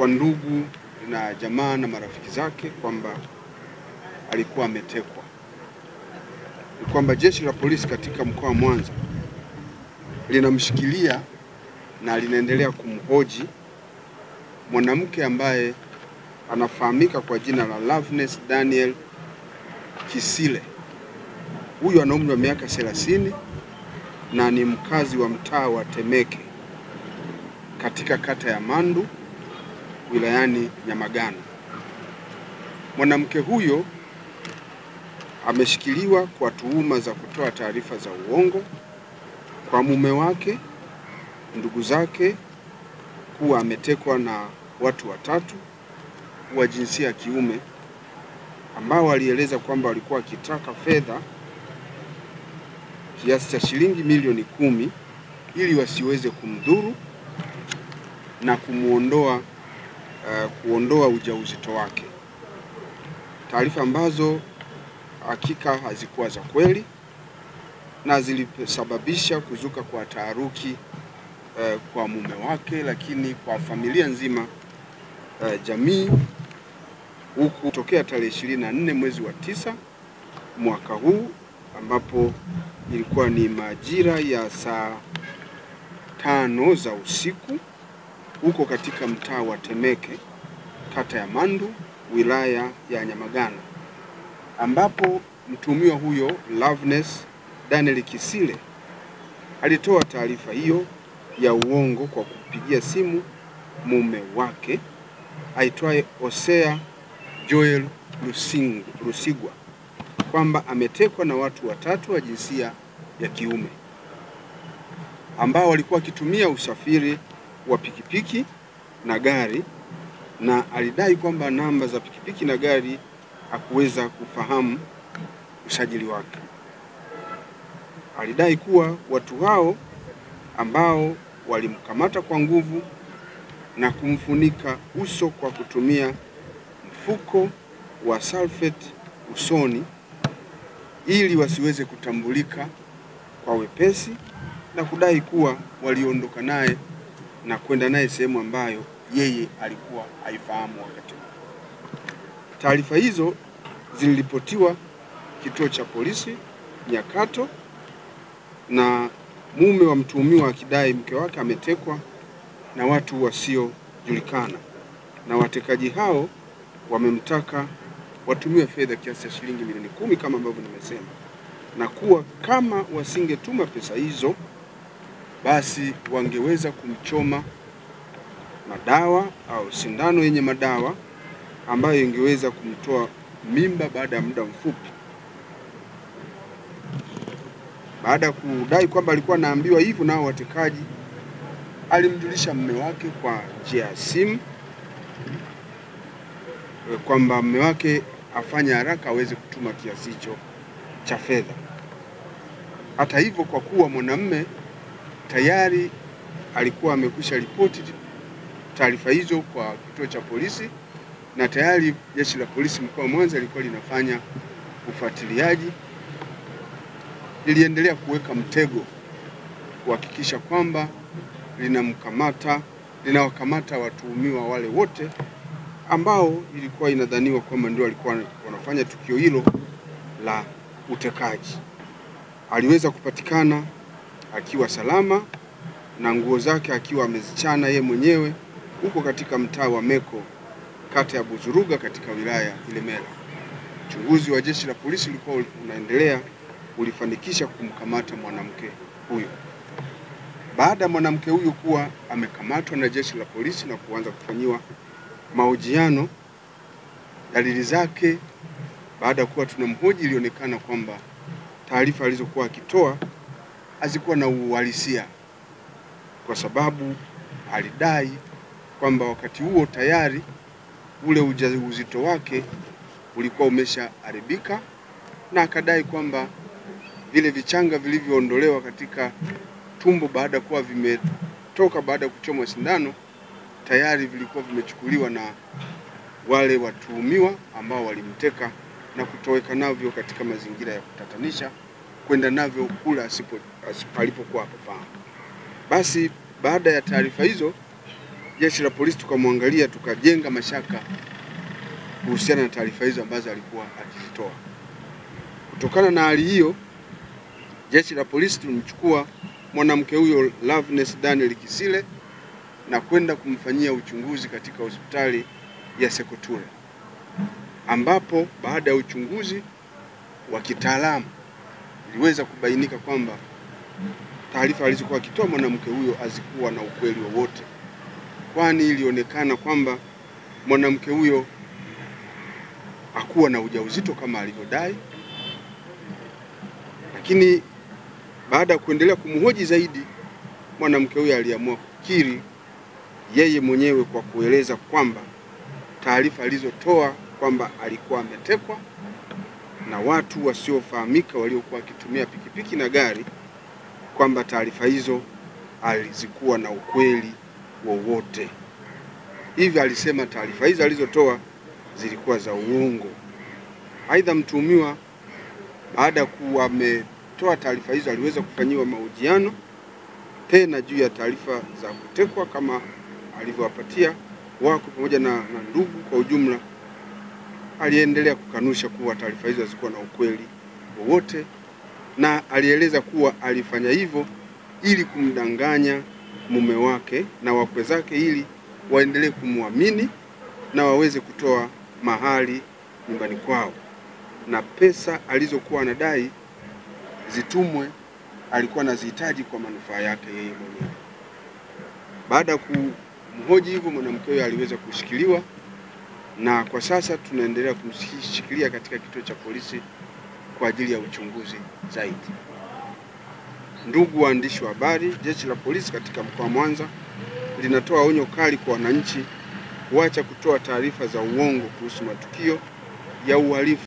kwa ndugu na jamaa na marafiki zake kwamba alikuwa ametekwa. Ni kwamba jeshi la polisi katika mkoa wa Mwanza linamshikilia na linaendelea kumhoji mwanamke ambaye anafahamika kwa jina la Loveness Daniel Kisile. Huyu ana umri wa miaka 30 na ni mkazi wa mtaa wa Temeke katika kata ya Mandu wilayani Nyamagana. Mwanamke huyo ameshikiliwa kwa tuhuma za kutoa taarifa za uongo kwa mume wake, ndugu zake, kuwa ametekwa na watu watatu wa jinsia ya kiume ambao walieleza kwamba walikuwa wakitaka fedha kiasi cha shilingi milioni 10 ili wasiweze kumdhuru na kuondoa ujauzito wake. Taarifa ambazo hakika hazikuwa za kweli na zilisababisha kuzuka kwa taharuki kwa mume wake, lakini kwa familia nzima, jamii, huku tokea tarehe 24 mwezi wa 9 mwaka huu, ambapo ilikuwa ni majira ya saa 5 za usiku huko katika mtaa wa Temeke kata ya Mandu wilaya ya Nyamagana, ambapo mtuhumiwa huyo Loveness Daniel Kisile alitoa taarifa hiyo ya uongo kwa kupigia simu mume wake aitwaye Hosea Joel Lusigwa kwamba ametekwa na watu watatu wa jinsia ya kiume ambao walikuwa wakitumia usafiri wa pikipiki na gari, na alidai kwamba namba za pikipiki na gari hakuweza kufahamu usajili wake. Alidai kuwa watu hao ambao walimkamata kwa nguvu na kumfunika uso kwa kutumia mfuko wa sulfate usoni ili wasiweze kutambulika kwa wepesi, na kudai kuwa waliondoka naye na kwenda naye sehemu ambayo yeye alikuwa haifahamu wakati huo. Taarifa hizo ziliripotiwa kituo cha polisi Nyakato, na mume wa mtuhumiwa akidai mke wake ametekwa na watu wasiojulikana, na watekaji hao wamemtaka watumie fedha kiasi cha shilingi milioni 10 kama ambavyo nimesema, na kuwa kama wasingetuma pesa hizo basi wangeweza kumchoma madawa au sindano yenye madawa ambayo ingeweza kumtoa mimba baada ya muda mfupi. Baada ya kudai kwamba alikuwa anaambiwa hivyo nao watekaji, alimjulisha mume wake kwa njia ya simu kwamba mume wake afanye haraka aweze kutuma kiasi hicho cha fedha. Hata hivyo, kwa kuwa mwanamume tayari alikuwa amekwisha ripoti taarifa hizo kwa kituo cha polisi, na tayari jeshi la polisi mkoa wa Mwanza lilikuwa linafanya ufuatiliaji, liliendelea kuweka mtego kuhakikisha kwamba linawakamata watuhumiwa wale wote ambao ilikuwa inadhaniwa kwamba ndio walikuwa wanafanya tukio hilo la utekaji. Aliweza kupatikana akiwa salama na nguo zake akiwa amezichana yeye mwenyewe huko katika mtaa wa Meko kata ya Buzuruga katika wilaya ya Ilemela. Uchunguzi wa jeshi la polisi ulikuwa unaendelea, ulifanikisha kumkamata mwanamke huyo. Baada ya mwanamke huyo kuwa amekamatwa na jeshi la polisi na kuanza kufanyiwa mahojiano, dalili zake baada ya kuwa tunamhoji ilionekana kwamba taarifa alizokuwa akitoa hazikuwa na uhalisia, kwa sababu alidai kwamba wakati huo tayari ule ujauzito wake ulikuwa umeshaharibika, na akadai kwamba vile vichanga vilivyoondolewa katika tumbo baada ya kuwa vimetoka baada ya kuchomwa sindano tayari vilikuwa vimechukuliwa na wale watuhumiwa ambao walimteka na kutoweka navyo katika mazingira ya kutatanisha, kwenda navyo kula alipokuwa hapafahamu. Basi baada ya taarifa hizo, jeshi la polisi tukamwangalia, tukajenga mashaka kuhusiana na taarifa hizo ambazo alikuwa akizitoa. Kutokana na hali hiyo, jeshi la polisi tulimchukua mwanamke huyo Loveness Daniel Kisile na kwenda kumfanyia uchunguzi katika hospitali ya Sekoture, ambapo baada ya uchunguzi wa kitaalamu iliweza kubainika kwamba taarifa alizokuwa akitoa mwanamke huyo hazikuwa na ukweli wowote, kwani ilionekana kwamba mwanamke huyo hakuwa na ujauzito kama alivyodai. Lakini baada ya kuendelea kumhoji zaidi, mwanamke huyo aliamua kukiri yeye mwenyewe kwa kueleza kwamba taarifa alizotoa kwamba alikuwa ametekwa na watu wasiofahamika waliokuwa wakitumia pikipiki na gari, kwamba taarifa hizo alizikuwa na ukweli wowote. Hivi alisema taarifa hizo alizotoa zilikuwa za uongo. Aidha, mtuhumiwa baada ya kuwa ametoa taarifa hizo aliweza kufanyiwa mahojiano tena juu ya taarifa za kutekwa kama alivyowapatia wako pamoja na ndugu kwa ujumla. Aliendelea kukanusha kuwa taarifa hizo hazikuwa na ukweli wowote, na alieleza kuwa alifanya hivyo ili kumdanganya mume wake na wakwe zake ili waendelee kumwamini na waweze kutoa mahali nyumbani kwao, na pesa alizokuwa anadai zitumwe alikuwa anazihitaji kwa manufaa yake yeye mwenyewe. Baada ya kumhoji hivyo, mwanamke huyo aliweza kushikiliwa na kwa sasa tunaendelea kumshikilia katika kituo cha polisi kwa ajili ya uchunguzi zaidi. Ndugu waandishi wa habari, jeshi la polisi katika mkoa wa Mwanza linatoa onyo kali kwa wananchi kuacha kutoa taarifa za uongo kuhusu matukio ya uhalifu